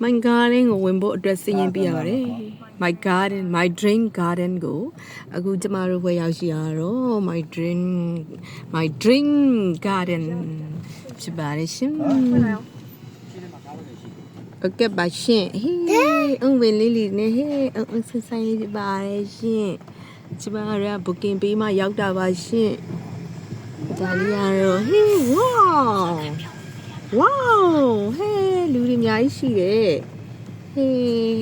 My garden ကိုဝင်ဖို့အတွက်စီရင်ပြရပါတယ် My garden my dream garden ကိုအခုကျမတို့ဘယ်ရောက်ရှိရတော့ my dream garden ဖြစ်ပါတယ်ရှင်โอเคပါရှင်ဟေးအုံဝင်လေးလေးနဲ့ဟေးအုံဆိုင်လေးဖြစ်ပါတယ်ရှင်ကျမတို့က booking ပေးမှရောက်တာပါရှင်ဒါလေးရတော့ဟေး wow ဟေးလူတွေအများကြီးရှိတယ်ဟေး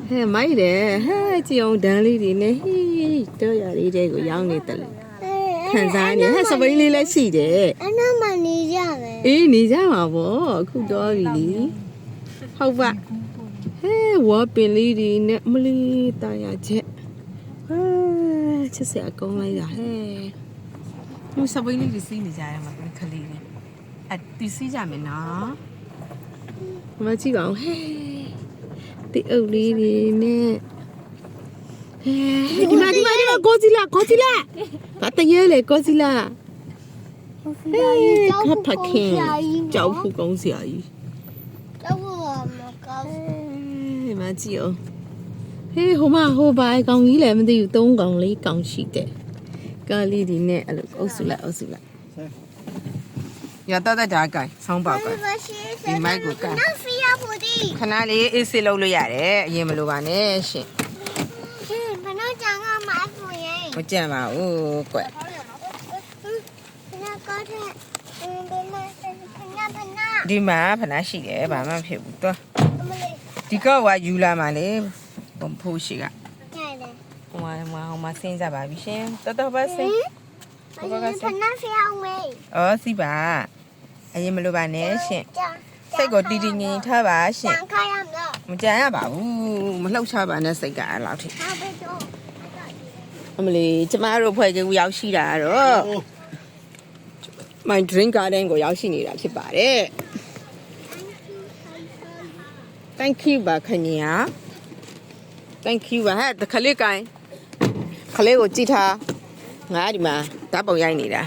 ဟဲ့မိုက်တယ်ဟဲ့ကြည်အောင်ဒန်းလေးတွေနဲ့ဟေးတော့ရလေးတွေကိုရောင်းနေတယ်လေခံစားနေဟဲ့စပိန်လေးလည်းရှိတယ်အဲ့နားမှာနေကြမယ်အေးနေကြမှာပေါ့အခုတော့ပြီလေဟုတ်ပါဟဲ့ဝါပင်လေးတွေနဲ့မလီတာရချက်ချစ်စရာကောင်းလိုက်တာဟဲ့သူစပိန်လေးတွေစီးနေကြရမှာခလေးတွေတီးစီးကြမယ်နော်မကြည့်ပါဦးဟဲ့တီးအုပ်လေးတွေနဲ့ဒီမှာကိုစီလာဘာတရဲလေကိုစီလာခပ်ဖခင်ကြောက်ဖို့ကောင်းစရာကြီးကြောက်ဖို့မကောင်းဒီမှာကြည့်အောင်ဟေးဟိုဘာကောင်ကြီးလည်းမသိဘူး၃ကောင်၄ကောင်ရှိတယ်ကားလေးဒီနဲ့အဲ့လိုအုပ်စုလိုက်ရတော့တဲ့ဒါကဆောင်းပေါက်ကဒီမိုက်ကိုကခဏလေးအေးစစ်လုပ်လို့ရတယ်အရင်မလိုပါနဲ့ရှင်မနှောကြံကမှာဖွင့်ရင်မကြံပါဘူးကွဒီမှာဖနာရှိတယ်ဘာမှမဖြစ်ဘူးတော့ဒီကောကယူလာမှလေဘုံဖိုးရှိကဟိုမှာဆင်းကြပါပြီရှင်တော်ပါဆင်းဖနာဖျောင်းမေးအော်စီပါအရင်မလိုပါနဲ့ရှင်စိတ်ကိုတီတီငင်ထားပါရှင်မကြံရပါဘူးမလှုပ်ချပါနဲ့စိတ်ကအဲ့လောက်ထိအမလီကျမတို့ဖွဲ့ကူရောက်ရှိတာတော့ my dream garden ကိုရောက်ရှိနေတာဖြစ်ပါတယ် thank you ပါခင်ဗျာ thank you ပါဟဲ့တခလေးကိုင်းခလေးကိုကြည့်ထားငါဒီမှာဓာတ်ပုံရိုက်နေတာ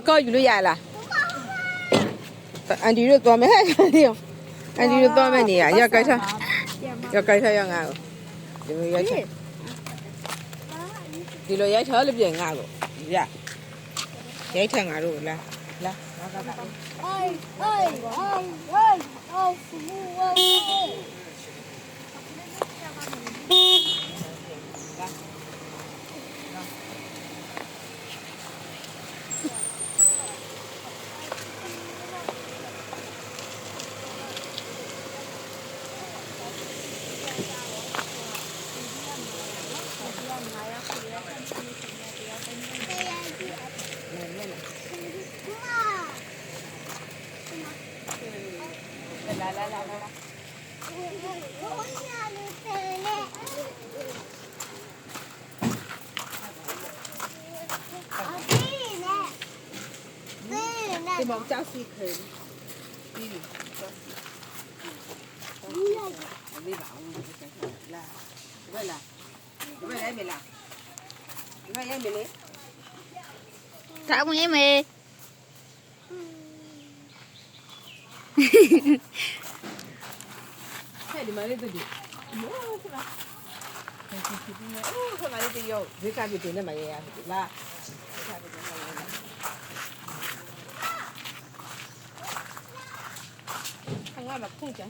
ကောယူလို့ရလားအန်ဒီတို့သွားမယ်ဟဲ့အန်ဒီတို့သွားမယ်နေရရောက်ကြိုက်ထားရောက်ငါကိုဒီလိုရိုက်ထားလို့ပြင်ငါကိုရရိုက်ထငါတို့လားဒီမောင်ကြောက်စီခဲဒီလေးပါဦးလာဒီဘက်ရိုက်မလဲထားဝင်မေးဟဲ့ဒီမှာလေးတူဒီမိုးခလားခဏလေးတည်းရောဝေးကပြတင်နေမှာရရလား看我们空间。